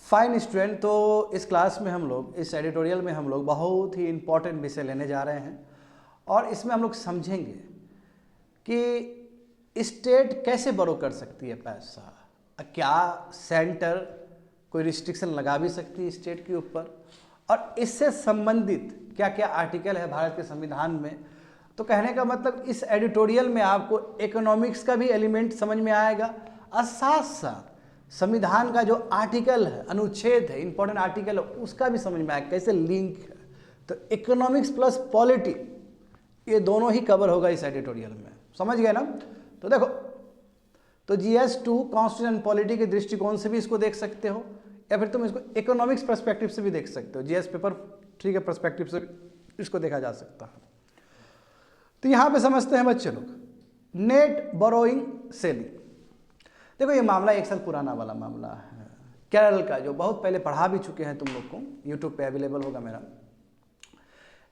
Fine student, तो इस class में हम लोग, इस एडिटोरियल में हम लोग बहुत ही इम्पोर्टेंट विषय लेने जा रहे हैं और इसमें हम लोग समझेंगे कि स्टेट कैसे बोरो कर सकती है पैसा, क्या सेंटर कोई रिस्ट्रिक्शन लगा भी सकती है स्टेट के ऊपर, और इससे संबंधित क्या क्या आर्टिकल है भारत के संविधान में। तो कहने का मतलब इस एडिटोरियल में आपको इकोनॉमिक्स का भी एलिमेंट समझ में आएगा और साथ साथ संविधान का जो आर्टिकल है, अनुच्छेद है, इंपॉर्टेंट आर्टिकल है, उसका भी समझ में आएगा कैसे लिंक है। तो इकोनॉमिक्स प्लस पॉलिटी ये दोनों ही कवर होगा इस एडिटोरियल में, समझ गए ना। तो देखो, तो GS2 कॉन्स्टिट्यूशन पॉलिटी के दृष्टिकोण से भी इसको देख सकते हो या फिर तुम इसको इकोनॉमिक्स पर्सपेक्टिव से भी देख सकते हो। GS पेपर 3 के पर्सपेक्टिव से इसको देखा जा सकता है। तो यहाँ पे समझते हैं बच्चे लोग, नेट बोरोइंग सेलिंग। देखो ये मामला 1 साल पुराना वाला मामला है, केरल का, जो बहुत पहले पढ़ा भी चुके हैं तुम लोग को, यूट्यूब पे अवेलेबल होगा मेरा।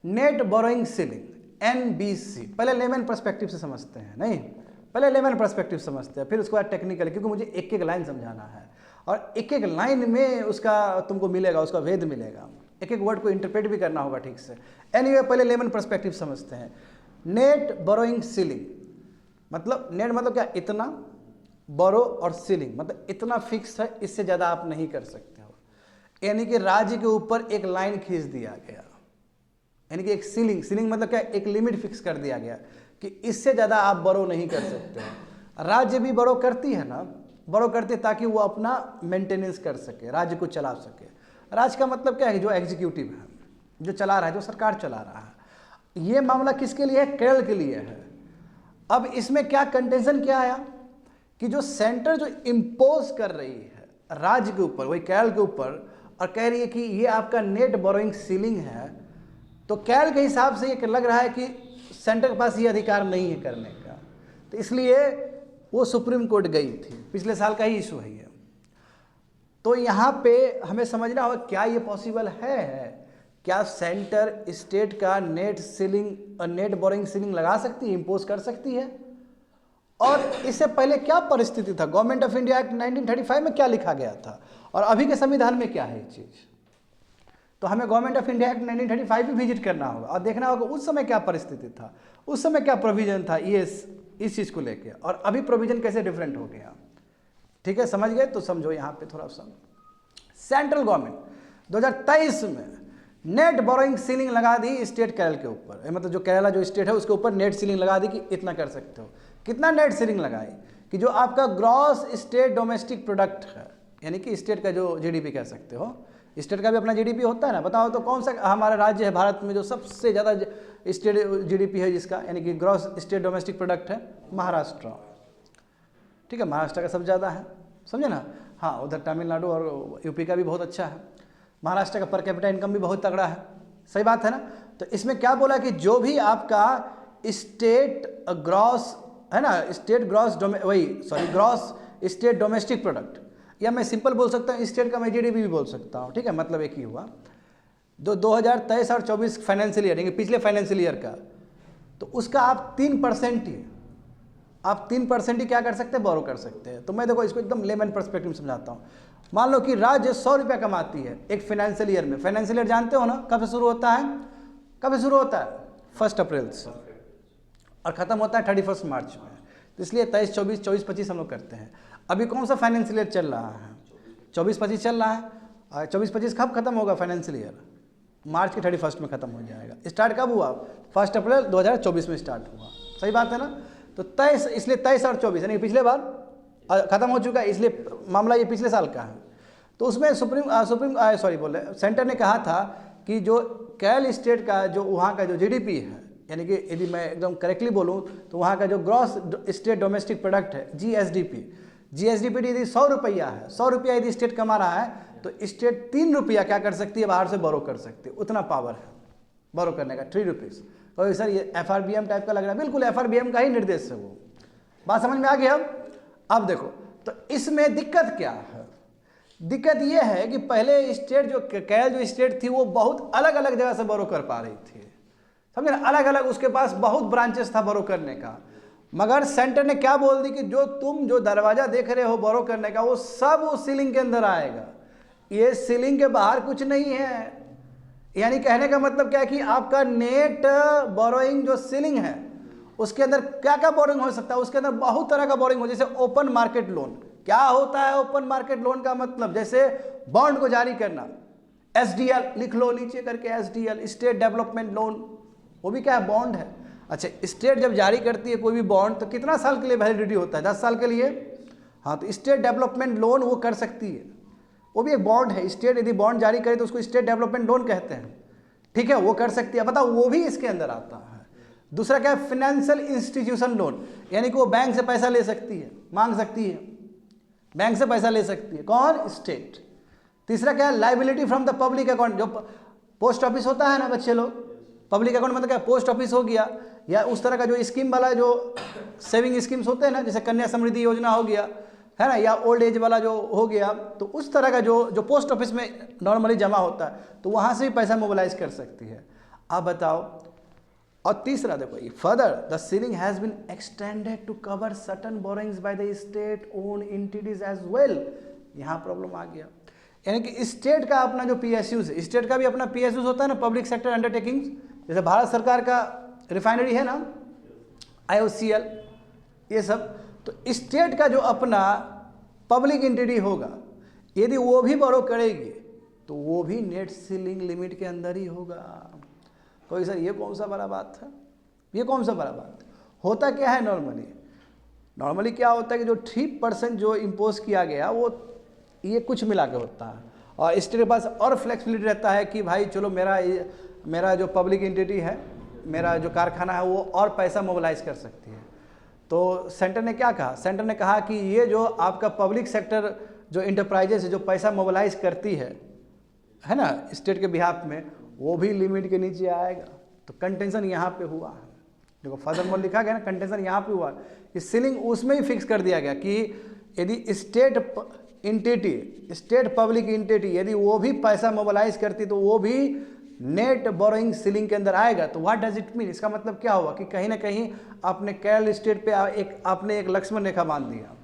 नेट बोरोइंग सेलिंग NBC, पहले लेमन पर्सपेक्टिव से समझते हैं, नहीं पहले लेमन पर्सपेक्टिव समझते हैं, फिर उसके बाद टेक्निकल, क्योंकि मुझे एक एक लाइन समझाना है और एक एक लाइन में उसका तुमको मिलेगा, उसका भेद मिलेगा, एक एक वर्ड को इंटरप्रेट भी करना होगा ठीक से। एनीवे पहले लेमन पर्सपेक्टिव समझते हैं। नेट बोरोइंग सीलिंग मतलब, नेट मतलब क्या, इतना, बोरो और सीलिंग मतलब इतना फिक्स है, इससे ज़्यादा आप नहीं कर सकते हो। यानी कि राज्य के ऊपर एक लाइन खींच दिया गया, यानी कि एक सीलिंग, सीलिंग मतलब क्या, एक लिमिट फिक्स कर दिया गया कि इससे ज़्यादा आप बोरो नहीं कर सकते हो। राज्य भी बोरो करती है ना, बोरो करती है ताकि वो अपना मेंटेनेंस कर सके, राज्य को चला सके। राज्य का मतलब क्या है, जो एग्जीक्यूटिव है, जो चला रहा है, जो सरकार चला रहा है। ये मामला किसके लिए है, केरल के लिए है। अब इसमें क्या कंटेंशन क्या आया कि जो सेंटर जो इम्पोज कर रही है राज्य के ऊपर, वही केरल के ऊपर, और कह रही है कि ये आपका नेट बोरोइंग सीलिंग है, तो केरल के हिसाब से ये लग रहा है कि सेंटर के पास ये अधिकार नहीं है करने का। तो इसलिए वो सुप्रीम कोर्ट गई थी, पिछले साल का ही इशू है ये। तो यहाँ पे हमें समझना होगा क्या ये पॉसिबल है, क्या सेंटर स्टेट का नेट सीलिंग और नेट बोरोइंग सीलिंग लगा सकती है, इम्पोज कर सकती है। और इससे पहले क्या परिस्थिति था, गवर्नमेंट ऑफ इंडिया एक्ट 1935 में क्या लिखा गया था और अभी के संविधान में क्या है ये चीज़। तो हमें गवर्नमेंट ऑफ इंडिया एक्ट 1935 भी विजिट करना होगा और देखना होगा उस समय क्या परिस्थिति था, उस समय क्या प्रोविजन था ये इस चीज़ को लेके, और अभी प्रोविजन कैसे डिफरेंट हो गया। ठीक है, समझ गए। तो समझो यहाँ पे थोड़ा सा, सेंट्रल गवर्नमेंट 2023 में नेट बोरोइंग सीलिंग लगा दी स्टेट केरल के ऊपर, मतलब जो केरला जो स्टेट है उसके ऊपर नेट सीलिंग लगा दी कि इतना कर सकते हो। कितना नेट सीलिंग लगाई कि जो आपका ग्रॉस स्टेट डोमेस्टिक प्रोडक्ट है, यानी कि स्टेट का जो GDP कह सकते हो, स्टेट का भी अपना GDP होता है ना। बताओ तो कौन सा हमारा राज्य है भारत में जो सबसे ज़्यादा स्टेट GDP है जिसका, यानी कि ग्रॉस स्टेट डोमेस्टिक प्रोडक्ट है, महाराष्ट्र। ठीक है, महाराष्ट्र का सबसे ज़्यादा है, समझे ना। हाँ, उधर तमिलनाडु और यूपी का भी बहुत अच्छा है। महाराष्ट्र का पर कैपिटा इनकम भी बहुत तगड़ा है, सही बात है ना। तो इसमें क्या बोला कि जो भी आपका स्टेट ग्रॉस है ना, state gross gross state domestic product, या मैं सिंपल बोल सकता हूँ स्टेट का मैं GDP भी बोल सकता हूँ। ठीक है, मतलब एक ही हुआ। 2023 और 24 फाइनेंशियल ईयर, पिछले फाइनेंशियल ईयर का, तो उसका आप 3% ही, आप 3% ही क्या कर सकते हैं, बोरो कर सकते हैं। तो मैं देखो इसको एकदम लेमन पर्सपेक्टिव में समझाता हूँ। मान लो कि राज्य 100 रुपया कमाती है एक फाइनेंशियल ईयर में। फाइनेंशियल ईयर जानते हो ना, कब से शुरू होता है, कब से शुरू होता है, 1 अप्रैल से, और ख़त्म होता है 31 मार्च में। तो इसलिए 23, 24, 24, 25 हम लोग करते हैं। अभी कौन सा फाइनेंशियल ईयर चल रहा है, 24-25 चल रहा है। और 24-25 कब खत्म होगा फाइनेंशियल ईयर, मार्च के 31 में खत्म हो जाएगा। स्टार्ट कब हुआ, 1 अप्रैल 2024 में स्टार्ट हुआ, सही बात है ना। तो 23, इसलिए 23 और 24 यानी पिछले बार खत्म हो चुका है, इसलिए मामला ये पिछले साल का है। तो उसमें सेंटर ने कहा था कि जो केरल स्टेट का जो वहाँ का जो GDP है, यानी कि यदि मैं एकदम करेक्टली बोलूँ तो वहाँ का जो ग्रॉस स्टेट डोमेस्टिक प्रोडक्ट है GSDP यदि 100 रुपया है, 100 रुपया यदि स्टेट कमा रहा है, तो स्टेट 3 रुपया क्या कर सकती है, बाहर से बोरो कर सकती है। उतना पावर है बोरो करने का, 3 रुपीज़। तो सर ये FRBM टाइप का लग रहा है, बिल्कुल FRBM का ही निर्देश है वो। बात समझ में आ गई। अब देखो, तो इसमें दिक्कत क्या है, दिक्कत ये है कि पहले स्टेट जो केरल जो स्टेट थी वो बहुत अलग अलग जगह से बोरो कर पा रही थी, समझे ना, अलग अलग उसके पास बहुत ब्रांचेस था बोरो करने का। मगर सेंटर ने क्या बोल दी कि जो तुम जो दरवाजा देख रहे हो बोरो करने का, वो सब उस सीलिंग के अंदर आएगा। ये सीलिंग के बाहर कुछ नहीं है। यानी कहने का मतलब क्या है कि आपका नेट बोरोइंग जो सीलिंग है उसके अंदर क्या क्या बोरिंग हो सकता है, उसके अंदर बहुत तरह का बोरिंग हो, जैसे ओपन मार्केट लोन। क्या होता है ओपन मार्केट लोन का मतलब? जैसे बॉन्ड को जारी करना, एसडीएल लिख लो नीचे करके, एसडीएल स्टेट डेवलपमेंट लोन, वो भी क्या है? बॉन्ड है। अच्छा, स्टेट जब जारी करती है कोई भी बॉन्ड तो कितना साल के लिए वैलिडिटी होता है? 10 साल के लिए। हाँ, तो स्टेट डेवलपमेंट लोन वो कर सकती है, वो भी एक बॉन्ड है। स्टेट यदि बॉन्ड जारी करे तो उसको स्टेट डेवलपमेंट लोन कहते हैं, ठीक है, वो कर सकती है। बताओ, वो भी इसके अंदर आता है। दूसरा क्या है? फाइनेंशियल इंस्टीट्यूशन लोन, यानी कि वो बैंक से पैसा ले सकती है, मांग सकती है, बैंक से पैसा ले सकती है। कौन? स्टेट। तीसरा क्या है? Liability from the public account, जो पोस्ट ऑफिस होता है ना बच्चे लोग, पब्लिक अकाउंट मतलब क्या? पोस्ट ऑफिस हो गया, या उस तरह का जो स्कीम वाला जो सेविंग स्कीम्स होते हैं ना, जैसे कन्या समृद्धि योजना हो गया, है ना, या ओल्ड एज वाला जो हो गया, तो उस तरह का जो पोस्ट ऑफिस में नॉर्मली जमा होता है, तो वहाँ से भी पैसा मोबिलाइज कर सकती है। आप बताओ। और तीसरा देखो, ये further the ceiling has been extended to cover certain borrowings by the state own entities as well. यहाँ प्रॉब्लम आ गया, यानी कि स्टेट का अपना जो पीएसयूज है, स्टेट का भी अपना पीएसयूज होता है ना, पब्लिक सेक्टर अंडरटेकिंग्स, जैसे भारत सरकार का रिफाइनरी है ना, IOCL, ये सब, तो स्टेट का जो अपना पब्लिक एंटिटी होगा, यदि वो भी बोरो करेगी तो वो भी नेट सीलिंग लिमिट के अंदर ही होगा। कोई सर ये कौन सा बड़ा बात है? ये कौन सा बड़ा बात है? होता क्या है नॉर्मली क्या होता है कि जो 3% जो इम्पोज किया गया वो ये कुछ मिला के होता है, और स्टेट के पास और फ्लेक्सिबिलिटी रहता है कि भाई चलो मेरा जो पब्लिक एंटिटी है, मेरा जो कारखाना है, वो और पैसा मोबिलाइज कर सकती है। तो सेंटर ने क्या कहा? सेंटर ने कहा कि ये जो आपका पब्लिक सेक्टर जो इंटरप्राइजेस है, जो पैसा मोबिलाइज करती है ना स्टेट के बिहाफ में, वो भी लिमिट के नीचे आएगा। तो कंटेंशन यहाँ पे हुआ है, देखो फर्दर मोर लिखा गया ना, कंटेंशन यहाँ पे हुआ। इस सीलिंग उसमें ही फिक्स कर दिया गया कि यदि स्टेट पब्लिक एंटिटी यदि वो भी पैसा मोबिलाइज करती तो वो भी नेट बोरोइंग सीलिंग के अंदर आएगा। तो व्हाट डज इट मीन? इसका मतलब क्या हुआ कि कहीं ना कहीं आपने केरल स्टेट पे आपने एक लक्ष्मण रेखा बांध दिया,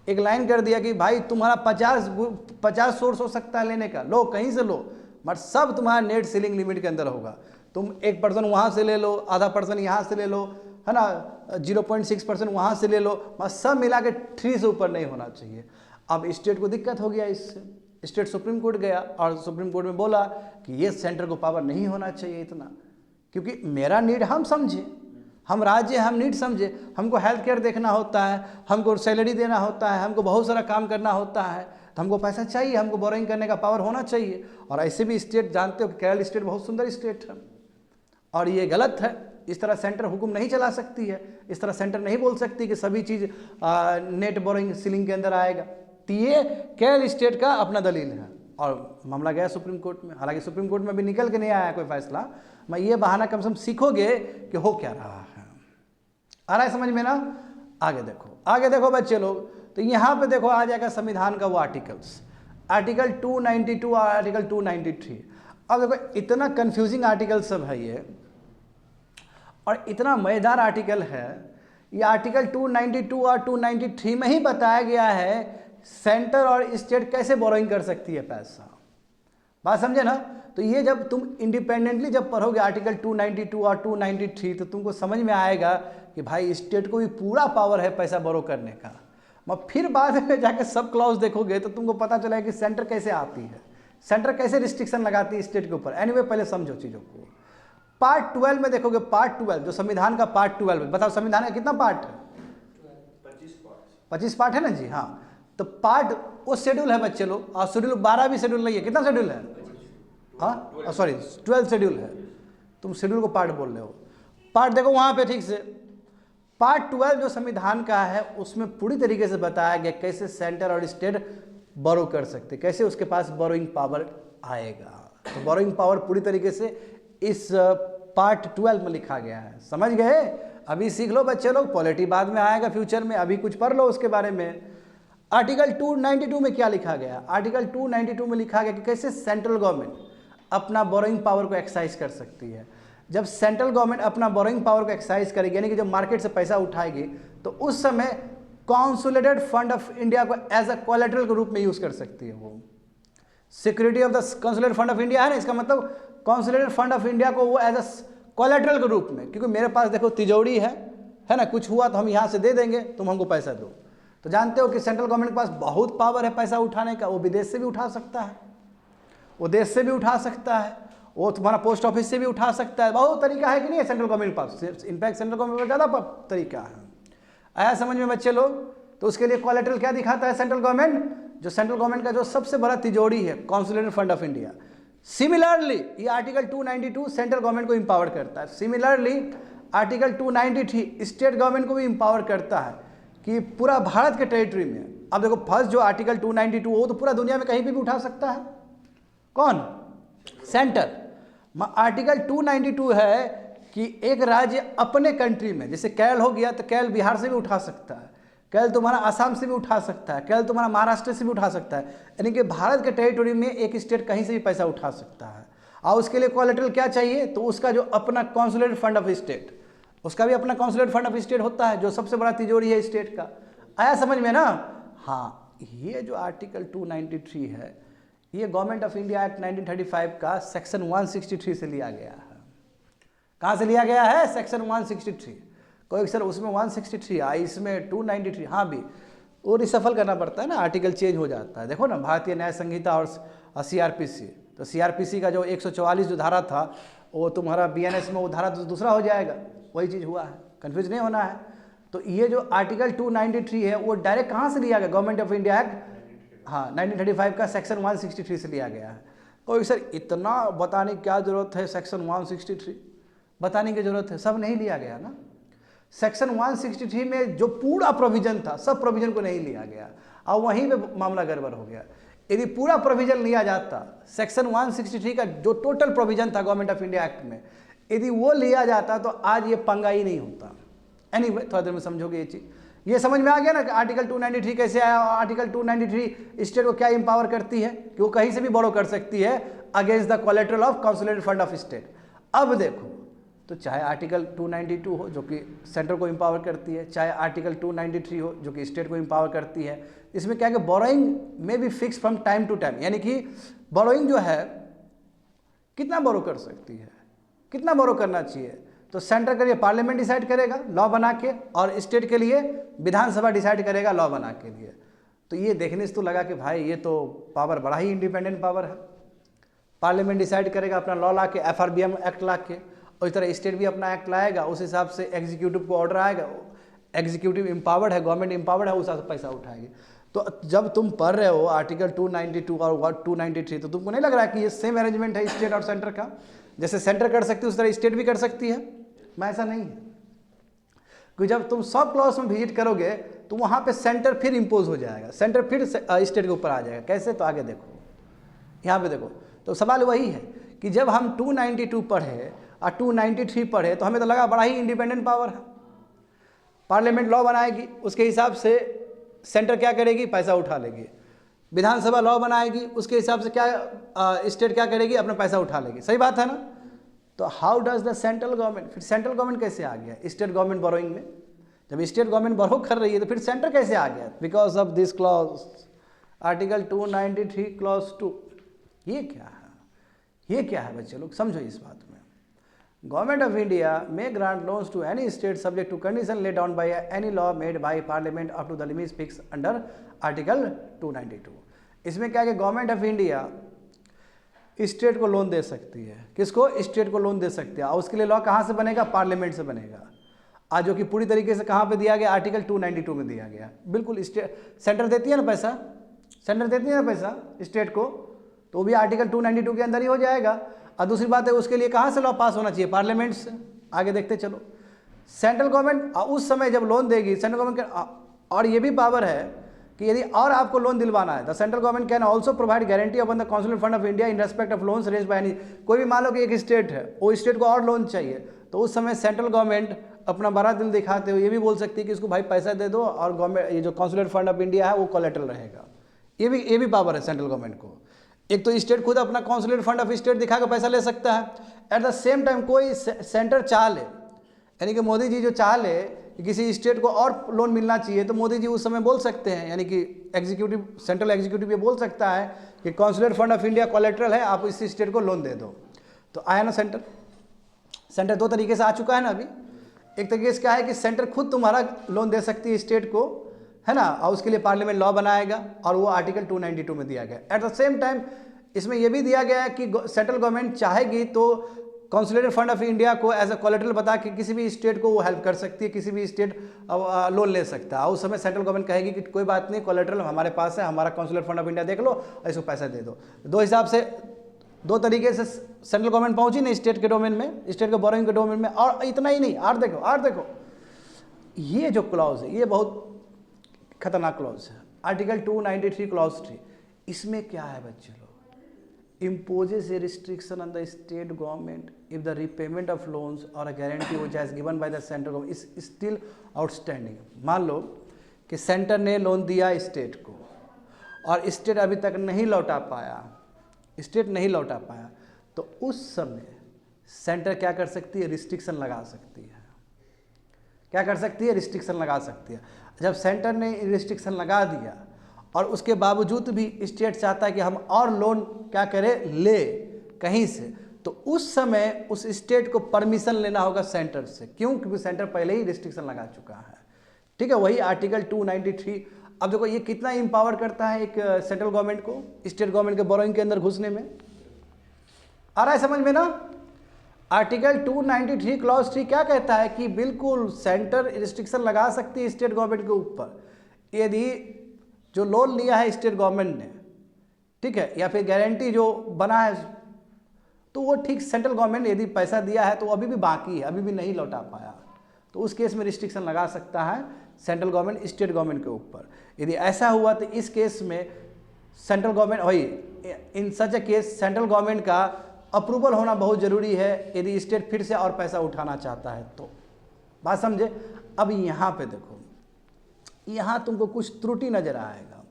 एक लाइन कर दिया कि भाई तुम्हारा 50 सोर्स हो सकता है लेने का, लो कहीं से लो, मगर सब तुम्हारा नेट सीलिंग लिमिट के अंदर होगा। तुम 1% वहाँ से ले लो, आधा % यहाँ से ले लो, है ना, 0.6% वहाँ से ले लो, मगर सब मिला के 3 से ऊपर नहीं होना चाहिए। अब स्टेट को दिक्कत हो गया इससे, स्टेट सुप्रीम कोर्ट गया और सुप्रीम कोर्ट में बोला कि ये सेंटर को पावर नहीं होना चाहिए इतना, क्योंकि मेरा नीड हम समझे, हम राज्य हम नीड समझे, हमको हेल्थ केयर देखना होता है, हमको सैलरी देना होता है, हमको बहुत सारा काम करना होता है, तो हमको पैसा चाहिए, हमको बोरोइंग करने का पावर होना चाहिए। और ऐसे भी स्टेट जानते हो कि केरल स्टेट बहुत सुंदर स्टेट है, और ये गलत है। इस तरह सेंटर हुक्म नहीं चला सकती है, इस तरह सेंटर नहीं बोल सकती कि सभी चीज़ नेट बोरोइंग सीलिंग के अंदर आएगा। तो ये केरल स्टेट का अपना दलील है, और मामला गया सुप्रीम कोर्ट में। हालांकि सुप्रीम कोर्ट में भी निकल के नहीं आया कोई फैसला, मैं ये बहाना कम से कम सीखोगे कि हो क्या रहा है। आ रहा है समझ में ना? आगे देखो बच्चे लोग, तो यहाँ पे देखो आ जाएगा संविधान का वो आर्टिकल्स, आर्टिकल 292 और आर्टिकल 293। अब देखो इतना कंफ्यूजिंग आर्टिकल सब है ये, और इतना मजेदार आर्टिकल है ये। आर्टिकल 292 और 293 में ही बताया गया है सेंटर और स्टेट कैसे बोरोइंग कर सकती है पैसा। बात समझे ना? तो ये जब तुम इंडिपेंडेंटली जब पढ़ोगे आर्टिकल 292 और 293 तो तुमको समझ में आएगा कि भाई स्टेट को भी पूरा पावर है पैसा बोरो करने का। मगर फिर बाद में जाकर सब क्लॉज देखोगे तो तुमको पता चलेगा कि सेंटर कैसे आती है, सेंटर कैसे रिस्ट्रिक्शन लगाती है स्टेट के ऊपर। एनीवे पहले समझो चीज़ों को। पार्ट 12 में देखोगे, पार्ट 12 जो संविधान का पार्ट 12, बताओ संविधान का कितना पार्ट है? 25 पार्ट है ना जी। हाँ, तो पार्ट वो शेड्यूल है बच्चे लोग, और शेड्यूल 12 भी शेड्यूल नहीं है। कितना शेड्यूल है? हाँ सॉरी 12 शेड्यूल है, तुम शेड्यूल को पार्ट बोल रहे हो। पार्ट देखो वहाँ पे ठीक से, पार्ट 12 जो संविधान का है उसमें पूरी तरीके से बताया गया कैसे सेंटर और स्टेट बोरो कर सकते, कैसे उसके पास बोरोइंग पावर आएगा। तो बोरोइंग पावर पूरी तरीके से इस पार्ट 12 में लिखा गया है। समझ गए? अभी सीख लो बच्चे लोग, पॉलिटी बाद में आएगा फ्यूचर में, अभी कुछ पढ़ लो उसके बारे में। आर्टिकल 292 में क्या लिखा गया? आर्टिकल 292 में लिखा गया कि कैसे सेंट्रल गवर्नमेंट अपना बोरोइंग पावर को एक्सरसाइज कर सकती है। जब सेंट्रल गवर्नमेंट अपना बोरोइंग पावर को एक्सरसाइज करेगी, यानी कि जब मार्केट से पैसा उठाएगी, तो उस समय कॉन्सोलिडेटेड फंड ऑफ इंडिया को एज अ कोलैटरल के रूप में यूज कर सकती है वो। Security of the consulate fund of India है ना, इसका मतलब कॉन्सुलेट फंड ऑफ इंडिया को वो एज अ कोलेट्रल के रूप में, क्योंकि मेरे पास देखो तिजोरी है ना, कुछ हुआ तो हम यहाँ से दे देंगे, तुम हमको पैसा दो। तो जानते हो कि सेंट्रल गवर्नमेंट के पास बहुत पावर है पैसा उठाने का, वो विदेश से भी उठा सकता है, वो देश से भी उठा सकता है, वो तुम्हारा पोस्ट ऑफिस से भी उठा सकता है, बहुत तरीका है कि नहीं है सेंट्रल गवर्नमेंट के पास। इनफैक्ट सेंट्रल गवर्नमेंट का ज़्यादा तरीका है। आया समझ में बच्चे लोग? तो उसके लिए कोलेट्रल क्या दिखाता है सेंट्रल गवर्नमेंट? जो सेंट्रल गवर्नमेंट का जो सबसे बड़ा तिजोरी है, consulate fund of India. Similarly ये आर्टिकल 292 सेंट्रल गवर्नमेंट को इंपावर करता है। सिमिलरली आर्टिकल 293 स्टेट गवर्नमेंट को भी इंपावर करता है कि पूरा भारत के टेरिटरी में। अब देखो फर्स्ट जो आर्टिकल 292 वो तो पूरा दुनिया में कहीं भी उठा सकता है, कौन? सेंटर। आर्टिकल 292 है कि एक राज्य अपने कंट्री में, जैसे केरल हो गया तो केरल बिहार से भी उठा सकता है, केरल तुम्हारा आसाम से भी उठा सकता है, केरल तुम्हारा महाराष्ट्र से भी उठा सकता है, यानी कि भारत के टेरिटरी में एक स्टेट कहीं से भी पैसा उठा सकता है। और उसके लिए कोलेट्रल क्या चाहिए? तो उसका जो अपना कॉन्सुलेट फंड ऑफ स्टेट, उसका भी अपना कॉन्सुलेट फंड ऑफ स्टेट होता है, जो सबसे बड़ा तिजोरी है स्टेट का। आया समझ में ना? हाँ, ये जो आर्टिकल 293 है ये गवर्नमेंट ऑफ इंडिया एक्ट 1935 का सेक्शन 163 से लिया गया है। कहाँ से लिया गया है? सेक्शन 163। कोई सर उसमें 163 आई, इसमें 293, हाँ भी वो रिसफल करना पड़ता है ना, आर्टिकल चेंज हो जाता है। देखो ना, भारतीय न्याय संहिता और CRPC, तो CRPC का जो 144 जो धारा था वो तुम्हारा BNS में वो धारा दूसरा हो जाएगा, वही चीज़ हुआ है, कन्फ्यूज नहीं होना है। तो ये जो आर्टिकल 293 है वो डायरेक्ट कहाँ से लिया गया? गवर्नमेंट ऑफ इंडिया एक्ट, हाँ 1935 का सेक्शन 163 से लिया गया है। कोई सर इतना बताने की क्या ज़रूरत है? सेक्शन 163 बताने की ज़रूरत है, सब नहीं लिया गया ना। सेक्शन 163 में जो पूरा प्रोविजन था सब प्रोविजन को नहीं लिया गया और वहीं पे मामला गड़बड़ हो गया। यदि पूरा प्रोविजन लिया जाता, सेक्शन 163 का जो टोटल प्रोविजन था गवर्नमेंट ऑफ इंडिया एक्ट में, यदि वो लिया जाता तो आज ये पंगा ही नहीं होता। एनीवे थोड़ा देर में समझोगे ये चीज़। ये समझ में आ गया ना कि आर्टिकल 293 कैसे आया और आर्टिकल 293 स्टेट को क्या इंपावर करती है कि वो कहीं से भी बोरो कर सकती है against the collateral of consulate fund of state. अब देखो, तो चाहे आर्टिकल 292 हो जो कि सेंटर को इंपावर करती है, चाहे आर्टिकल 293 हो जो कि स्टेट को इंपावर करती है, इसमें क्या है कि बोरोइंग में भी fix from time to time, यानी कि बोरोइंग जो है कितना बोरो कर सकती है, कितना बोरो करना चाहिए, तो सेंटर के लिए पार्लियामेंट डिसाइड करेगा लॉ बना के, और स्टेट के लिए विधानसभा डिसाइड करेगा लॉ बना के लिए। तो ये देखने से तो लगा कि भाई ये तो पावर बड़ा ही इंडिपेंडेंट पावर है। पार्लियामेंट डिसाइड करेगा अपना लॉ ला के, FRBM एक्ट ला के, और इस तरह स्टेट भी अपना एक्ट लाएगा, उस हिसाब से एग्जीक्यूटिव को ऑर्डर आएगा, एग्जीक्यूटिव एम्पावर्ड है, गवर्नमेंट एम्पावर्ड है, उस हिसाब से पैसा उठाएगी। तो जब तुम पढ़ रहे हो आर्टिकल 292 और 293 तो तुमको नहीं लग रहा है कि ये सेम अरेंजमेंट है स्टेट और सेंटर का? जैसे सेंटर कर सकती है उस तरह स्टेट भी कर सकती है? मैं ऐसा नहीं है, क्योंकि जब तुम सब क्लॉज में विजिट करोगे तो वहाँ पे सेंटर फिर इम्पोज हो जाएगा, सेंटर फिर स्टेट के ऊपर आ जाएगा। कैसे? तो आगे देखो, यहाँ पे देखो। तो सवाल वही है कि जब हम 292 पढ़े और 293 पढ़े तो हमें तो लगा बड़ा ही इंडिपेंडेंट पावर है, पार्लियामेंट लॉ बनाएगी, उसके हिसाब से सेंटर क्या करेगी? पैसा उठा लेगी। विधानसभा लॉ बनाएगी, उसके हिसाब से क्या स्टेट क्या करेगी? अपना पैसा उठा लेगी। सही बात है ना? तो how does the central government, फिर सेंट्रल गवर्नमेंट कैसे आ गया स्टेट गवर्नमेंट बोरोइंग में? जब स्टेट गवर्नमेंट बोरो कर रही है तो फिर सेंटर कैसे आ गया? Because of this clause, article 293 clause 2। ये क्या है? ये क्या है बच्चे लोग? समझो इस बात में। Government of India may grant loans to any state subject to condition laid down by any law made by parliament up to the limits fix under article 292। इसमें क्या है कि गवर्नमेंट ऑफ इंडिया स्टेट को loan दे सकती है। किसको? State को लोन दे सकती है। और उसके लिए लॉ कहाँ से बनेगा? पार्लियामेंट से बनेगा। आज जो कि पूरी तरीके से कहाँ पे दिया गया? आर्टिकल 292 में दिया गया। बिल्कुल स्टेट, सेंटर देती है ना पैसा, सेंटर देती है ना पैसा स्टेट को, तो वो भी आर्टिकल 292 के अंदर ही हो जाएगा। और दूसरी बात है उसके लिए कहाँ से लॉ पास होना चाहिए? पार्लियामेंट से। आगे देखते चलो। सेंट्रल गवर्नमेंट उस समय जब लोन देगी, सेंट्रल गवर्नमेंट के और ये भी पावर है कि यदि और आपको लोन दिलवाना है, the central government can also provide guarantee upon the consulate fund of India in respect of loans raised by any. कोई भी मान लो कि एक स्टेट है, वो स्टेट को और लोन चाहिए, तो उस समय सेंट्रल गवर्नमेंट अपना बड़ा दिल दिखाते हुए ये भी बोल सकती है कि इसको भाई पैसा दे दो और गवर्नमेंट ये जो कॉन्सुलेट फंड ऑफ इंडिया है वो कोलेटरल रहेगा। ये भी पावर है सेंट्रल गवर्नमेंट को। एक तो स्टेट खुद अपना कॉन्सुलेट फंड ऑफ स्टेट दिखा कर पैसा ले सकता है, एट द सेम टाइम कोई सेंटर चाह ले, यानी कि मोदी जी जो चाह ले कि किसी स्टेट को और लोन मिलना चाहिए तो मोदी जी उस समय बोल सकते हैं, यानी कि एग्जीक्यूटिव, सेंट्रल एग्जीक्यूटिव ये बोल सकता है कि consular fund of India collateral है, आप इस स्टेट को लोन दे दो। तो आया ना सेंटर दो तरीके से आ चुका है ना अभी। एक तरीके से क्या है कि सेंटर खुद तुम्हारा लोन दे सकती है स्टेट को, है ना, और उसके लिए पार्लियामेंट लॉ बनाएगा, और वो आर्टिकल 292 में दिया गया। एट द सेम टाइम इसमें यह भी दिया गया है कि सेंट्रल गवर्नमेंट चाहेगी तो कॉन्सुलेट फंड ऑफ इंडिया को एज अ कोलेटरल बता के किसी भी स्टेट को वो हेल्प कर सकती है, किसी भी स्टेट लोन ले सकता है। उस समय सेंट्रल गवर्नमेंट कहेगी कि कोई बात नहीं, कोलेटरल हमारे पास है, हमारा कॉन्सुलेट फंड ऑफ इंडिया देख लो और इसको पैसा दे दो। दो हिसाब से, दो तरीके से सेंट्रल गवर्नमेंट पहुंची ना स्टेट के डोमेन में, स्टेट के बोरोइंग के डोमेन में। और इतना ही नहीं, और देखो ये जो क्लॉज है ये बहुत खतरनाक क्लॉज है, आर्टिकल 293 क्लॉज 3। इसमें क्या है बच्चे लोग, imposes a restriction on the state government if the repayment of loans or a guarantee which has given by the central government is still outstanding। मान लो कि सेंटर ने लोन दिया स्टेट को और स्टेट अभी तक नहीं लौटा पाया, तो उस समय सेंटर क्या कर सकती है, रिस्ट्रिक्शन लगा सकती है। क्या कर सकती है, रिस्ट्रिक्शन लगा सकती है। जब सेंटर ने रिस्ट्रिक्शन लगा दिया और उसके बावजूद भी स्टेट चाहता है कि हम और लोन क्या करें, ले कहीं से, तो उस समय उस स्टेट को परमिशन लेना होगा सेंटर से। क्यों? क्योंकि सेंटर पहले ही रिस्ट्रिक्शन लगा चुका है। ठीक है, वही आर्टिकल 293। अब देखो ये कितना इंपावर करता है एक सेंट्रल गवर्नमेंट को स्टेट गवर्नमेंट के बोरोइंग के अंदर घुसने में। आ रहा है समझ में ना? आर्टिकल 293 क्लॉज 3 क्या कहता है कि बिल्कुल सेंटर रिस्ट्रिक्शन लगा सकती है स्टेट गवर्नमेंट के ऊपर यदि जो लोन लिया है स्टेट गवर्नमेंट ने, ठीक है, या फिर गारंटी जो बना है, तो वो ठीक सेंट्रल गवर्नमेंट ने यदि पैसा दिया है तो अभी भी बाकी है, अभी भी नहीं लौटा पाया, तो उस केस में रिस्ट्रिक्शन लगा सकता है सेंट्रल गवर्नमेंट स्टेट गवर्नमेंट के ऊपर। यदि ऐसा हुआ तो इस केस में सेंट्रल गवर्नमेंट, वही इन सच ए केस सेंट्रल गवर्नमेंट का अप्रूवल होना बहुत ज़रूरी है यदि स्टेट फिर से और पैसा उठाना चाहता है तो। बात समझे? अब यहाँ पे देखो, यहाँ तुमको कुछ त्रुटि नजर आएगा।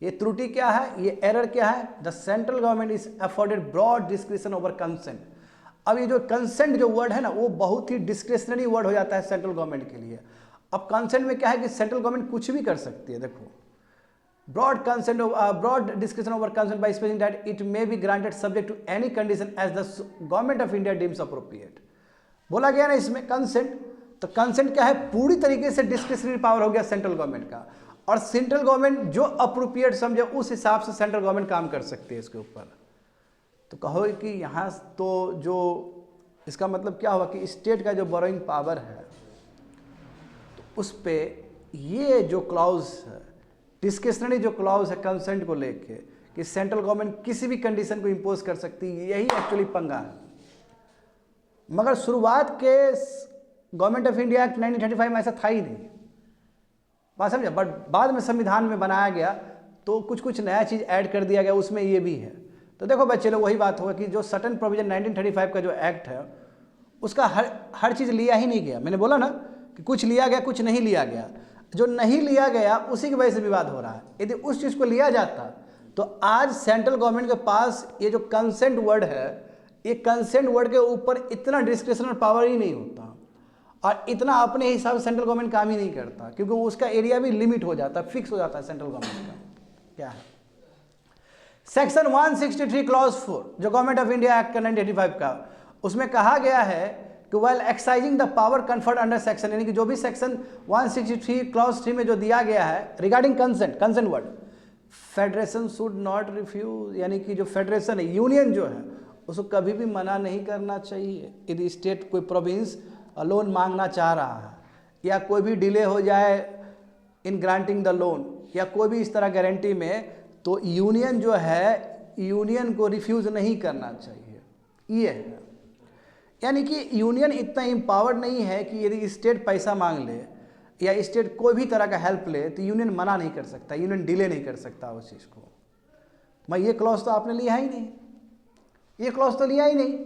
ये त्रुटि क्या है, ये एरर क्या है? The central government is afforded broad description over consent. अब ये जो कंसेंट जो वर्ड है ना, वो बहुत ही डिस्क्रिशनरी वर्ड हो जाता है सेंट्रल गवर्नमेंट के लिए। अब कंसेंट में क्या है कि सेंट्रल गवर्नमेंट कुछ भी कर सकती है। देखो, broad consent, broad description over consent by specifying that it may be granted subject to any condition as the government of India deems appropriate. बोला गया ना इसमें कंसेंट, तो कंसेंट क्या है, पूरी तरीके से डिस्क्रिशनरी पावर हो गया सेंट्रल गवर्नमेंट का, और सेंट्रल गवर्नमेंट जो अप्रोप्रिएट समझे उस हिसाब से सेंट्रल गवर्नमेंट काम कर सकती है इसके ऊपर। तो कहो कि यहाँ तो जो इसका मतलब क्या हुआ कि स्टेट का जो बोरोइंग पावर है तो उस पे ये जो क्लॉज है, डिस्क्रिशनरी जो क्लॉज है कंसेंट को लेके, कि सेंट्रल गवर्नमेंट किसी भी कंडीशन को इम्पोज कर सकती है, यही एक्चुअली पंगा है। मगर शुरुआत के गवर्नमेंट ऑफ इंडिया एक्ट 1935 में ऐसा था ही नहीं, बात समझे। बट बाद में संविधान में बनाया गया तो कुछ कुछ नया चीज़ ऐड कर दिया गया, उसमें ये भी है। तो देखो बच्चे लोग, वही बात होगा कि जो सर्टेन प्रोविजन 1935 का जो एक्ट है उसका हर चीज़ लिया ही नहीं गया। मैंने बोला ना कि कुछ लिया गया, कुछ नहीं लिया गया। जो नहीं लिया गया उसी की वजह से विवाद हो रहा है। यदि उस चीज़ को लिया जाता तो आज सेंट्रल गवर्नमेंट के पास ये जो कंसेंट वर्ड है, ये कंसेंट वर्ड के ऊपर इतना डिस्क्रिशनल पावर ही नहीं होता और इतना अपने हिसाब से सेंट्रल गवर्नमेंट काम ही नहीं करता, क्योंकि उसका एरिया भी लिमिट हो जाता है, फिक्स हो जाता है सेंट्रल गवर्नमेंट का। क्या है सेक्शन 163 क्लॉज 4 जो गवर्नमेंट ऑफ इंडिया एक्ट का 1985 का, उसमें कहा गया है कि while exercising the power conferred under section, यानी कि जो भी सेक्शन 163 क्लॉज 3 में जो दिया गया है regarding consent word, federation should not refuse, यानी कि जो फेडरेशन है, यूनियन जो है, उसको कभी भी मना नहीं करना चाहिए। यदि स्टेट कोई प्रोविंस लोन मांगना चाह रहा है या कोई भी डिले हो जाए इन ग्रांटिंग द लोन या कोई भी इस तरह गारंटी में, तो यूनियन जो है, यूनियन को रिफ्यूज़ नहीं करना चाहिए। ये है, यानी कि यूनियन इतना एम्पावर्ड नहीं है कि यदि स्टेट पैसा मांग ले या स्टेट कोई भी तरह का हेल्प ले तो यूनियन मना नहीं कर सकता, यूनियन डिले नहीं कर सकता उस चीज़ को। मैं ये क्लॉज तो आपने लिया ही नहीं, ये क्लॉज तो लिया ही नहीं।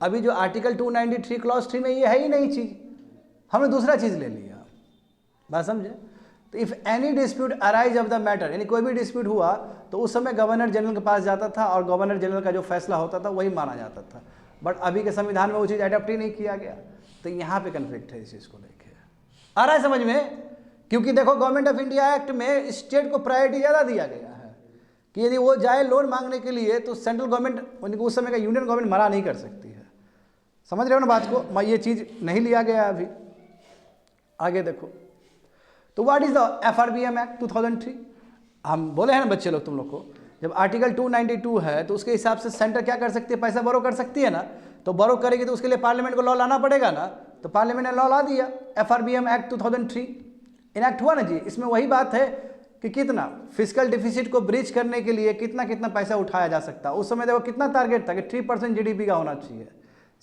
अभी जो आर्टिकल 293 क्लॉज 3 में ये है ही नहीं चीज़, हमने दूसरा चीज़ ले लिया। बात समझे? तो if any dispute arise of the matter, यानी कोई भी डिस्प्यूट हुआ तो उस समय गवर्नर जनरल के पास जाता था और गवर्नर जनरल का जो फैसला होता था वही माना जाता था। बट अभी के संविधान में वो चीज़ अडॉप्ट ही नहीं किया गया, तो यहाँ पे कन्फ्लिक्ट है इस चीज़ को लेके। आ रहा है समझ में? क्योंकि देखो गवर्नमेंट ऑफ इंडिया एक्ट में स्टेट को प्रायोरिटी ज़्यादा दिया गया है कि यदि वो जाए लोन मांगने के लिए तो सेंट्रल गवर्नमेंट उस समय का यूनियन गवर्नमेंट मना नहीं कर सकती है। समझ रहे हो ना बात को? मैं ये चीज़ नहीं लिया गया अभी। आगे देखो, तो what is the FRBM act 2003? हम बोले हैं ना बच्चे लोग तुम लोग को, जब आर्टिकल 292 है तो उसके हिसाब से सेंटर क्या कर सकती है, पैसा बोरो कर सकती है ना। तो बोरो करेगी तो उसके लिए पार्लियामेंट को लॉ लाना पड़ेगा ना, तो पार्लियामेंट ने लॉ ला दिया, FRBM एक्ट 2003 इनैक्ट हुआ ना जी। इसमें वही बात है कि कितना फिजिकल डिफिसिट को ब्रीच करने के लिए कितना कितना पैसा उठाया जा सकता है। उस समय देखो कितना टारगेट था कि 3% GDP का होना चाहिए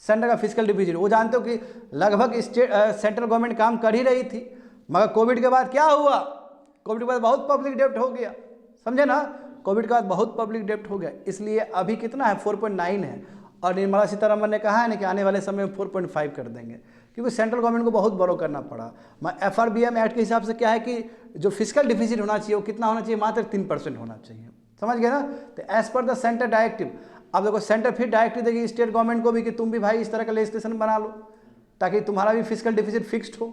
सेंटर का फिजिकल डिफिसिट। वो जानते हो कि लगभग सेंट्रल गवर्नमेंट काम कर ही रही थी, मगर कोविड के बाद क्या हुआ, कोविड के बाद बहुत पब्लिक डेब्ट हो गया, समझे ना। कोविड के बाद बहुत पब्लिक डेब्ट हो गया, इसलिए अभी कितना है 4.9 है, और निर्मला सीतारमण ने कहा है ना कि आने वाले समय में 4.5 कर देंगे, क्योंकि सेंट्रल गवर्नमेंट को बहुत बोरो करना पड़ा। FRBM एक्ट के हिसाब से क्या है कि जो फिजिकल डिफिसिट होना चाहिए वो कितना होना चाहिए, मात्र 3% होना चाहिए, समझ गए ना। तो as per the centre directive, अब देखो सेंटर फिर डायरेक्टिव देगी स्टेट गवर्नमेंट को भी कि तुम भी भाई इस तरह का लेजिस्लेशन बना लो ताकि तुम्हारा भी फिजिकल डिफिसिट फिक्स्ड हो,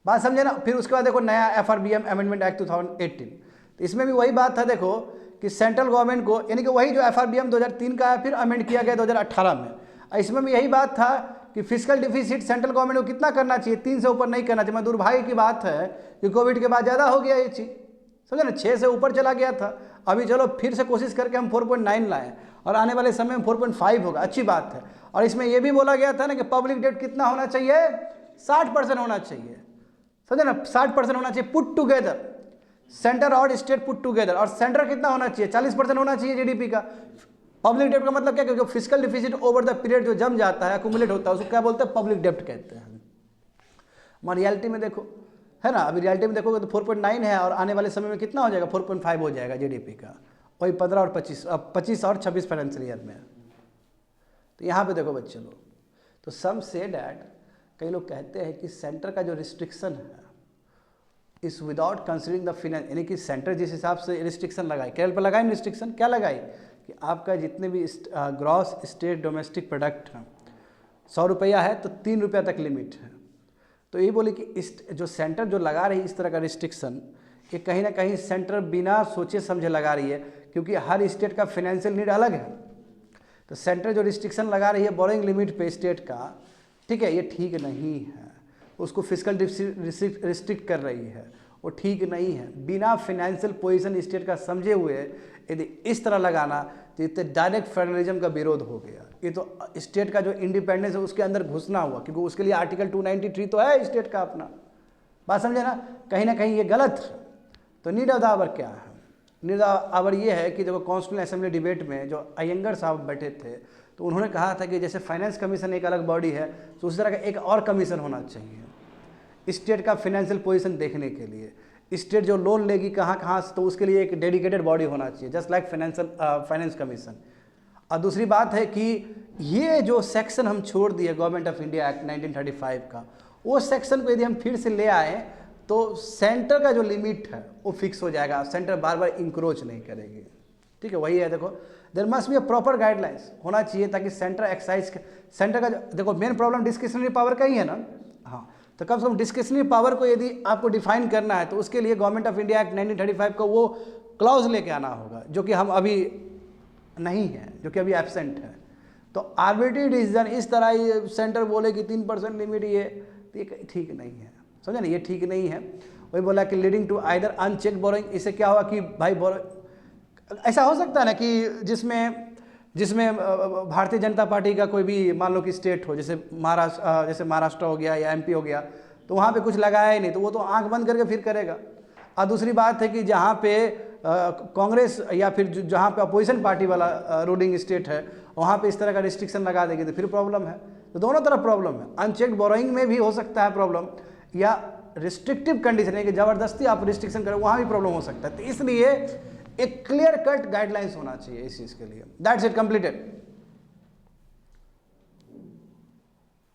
बात समझे ना। फिर उसके बाद देखो नया FRBM अमेंडमेंट एक्ट 2018, तो इसमें भी वही बात था देखो कि सेंट्रल गवर्नमेंट को, यानी कि वही जो FRBM 2003 का है फिर अमेंड किया गया 2018 में। इसमें भी यही बात था कि फिजिकल डिफिसिट सेंट्रल गवर्नमेंट को कितना करना चाहिए, 3 से ऊपर नहीं करना चाहिए। मैं दुर्भाग्य की बात है कि कोविड के बाद ज़्यादा हो गया ये चीज़, समझे ना, 6 से ऊपर चला गया था। अभी चलो फिर से कोशिश करके हम 4.9 लाएँ और आने वाले समय में 4.5 होगा, अच्छी बात है। और इसमें यह भी बोला गया था ना कि पब्लिक डेट कितना होना चाहिए, 60% होना चाहिए, समझे ना, 60% होना चाहिए पुट टुगेदर, सेंटर और स्टेट पुट टुगेदर। और सेंटर कितना होना चाहिए, 40% होना चाहिए GDP का। पब्लिक डेब्ट का मतलब क्या, जो physical deficit over the period जो जम जाता है, अकुमुलेट होता है, उसको क्या बोलते हैं, पब्लिक डेब्ट कहते हैं। मगर रियलिटी में देखो, है ना, अभी रियलिटी में देखोगे तो 4.9 है और आने वाले समय में कितना हो जाएगा, 4.5 हो जाएगा GDP का, वही 15 और 25 और 26 फाइनेंशियल ईयर में। तो यहाँ पे देखो बच्चे लोग, तो सम से डैट, कई लोग कहते हैं कि सेंटर का जो रिस्ट्रिक्शन है इस विदाउट कंसिडरिंग द फिनेंस, यानी कि सेंटर जिस हिसाब से रिस्ट्रिक्शन लगाए, केरल पर लगाए रिस्ट्रिक्शन, क्या लगाई कि आपका जितने भी ग्रॉस स्टेट डोमेस्टिक प्रोडक्ट हैं 100 रुपया है तो 3 रुपया तक लिमिट है। तो ये बोले कि इस जो सेंटर जो लगा रही है इस तरह का रिस्ट्रिक्शन, ये कहीं ना कहीं सेंटर बिना सोचे समझे लगा रही है, क्योंकि हर स्टेट का फाइनेंशियल नीड अलग है। तो सेंटर जो रिस्ट्रिक्शन लगा रही है बोरोइंग लिमिट पे स्टेट का, ठीक है, ये ठीक नहीं है। उसको फिजिकल रिस्ट्रिक्ट कर रही है, वो ठीक नहीं है। बिना फाइनेंशियल पोजीशन स्टेट का समझे हुए यदि इस तरह लगाना तो ये डायरेक्ट फेडरलिज्म का विरोध हो गया। ये तो स्टेट का जो इंडिपेंडेंस है उसके अंदर घुसना हुआ, क्योंकि उसके लिए आर्टिकल 293 तो है स्टेट का अपना, बात समझे ना कहीं ये गलत है। तो नीड ऑफ द आवर क्या है, नीड ऑफ आवर ये है कि जब कॉन्स्टिट्यूशन असेंबली डिबेट में जो अयंगर साहब बैठे थे तो उन्होंने कहा था कि जैसे फाइनेंस कमीशन एक अलग बॉडी है तो उसी तरह का एक और कमीशन होना चाहिए स्टेट का फाइनेंशियल पोजीशन देखने के लिए। स्टेट जो लोन लेगी कहाँ से, तो उसके लिए एक डेडिकेटेड बॉडी होना चाहिए, जस्ट लाइक फाइनेंस कमीशन। और दूसरी बात है कि ये जो सेक्शन हम छोड़ दिए गवर्नमेंट ऑफ इंडिया एक्ट 1935 का, वो सेक्शन को यदि हम फिर से ले आए तो सेंटर का जो लिमिट है वो फिक्स हो जाएगा, सेंटर बार बार इंक्रोच नहीं करेगी। ठीक है, वही है। देखो there must be a proper guidelines होना चाहिए ताकि सेंटर एक्साइज, सेंटर का देखो मेन प्रॉब्लम डिस्क्रिशनरी पावर का ही है ना। हाँ, तो कम से कम डिस्क्रिशनरी पावर को यदि आपको डिफाइन करना है तो उसके लिए गवर्नमेंट ऑफ इंडिया एक्ट 1935 का वो क्लॉज लेके आना होगा, जो कि हम अभी नहीं है, जो कि अभी एब्सेंट है। तो आर्बिट्री डिसीजन इस तरह ये सेंटर बोले कि 3% लिमिट, ये ठीक नहीं है, समझे ना, ये ठीक नहीं है। वही बोला कि leading to either uncheck borrowing, इससे क्या हुआ कि भाई ऐसा हो सकता है ना कि जिसमें भारतीय जनता पार्टी का कोई भी मान लो कि स्टेट हो, जैसे महाराष्ट्र हो गया या MP हो गया, तो वहाँ पे कुछ लगाया ही नहीं तो वो तो आंख बंद करके फिर करेगा। और दूसरी बात है कि जहाँ पे कांग्रेस या फिर जहाँ पे अपोजिशन पार्टी वाला रूलिंग स्टेट है वहाँ पे इस तरह का रिस्ट्रिक्शन लगा देगी तो फिर प्रॉब्लम है। तो दोनों तरफ प्रॉब्लम है, अनचेक्ड बोरोइंग में भी हो सकता है प्रॉब्लम, या रिस्ट्रिक्टिव कंडीशन है कि ज़बरदस्ती आप रिस्ट्रिक्शन करें वहाँ भी प्रॉब्लम हो सकता है। तो इसलिए एक क्लियर कट गाइडलाइंस होना चाहिए इस चीज़ के लिए। That's it, completed.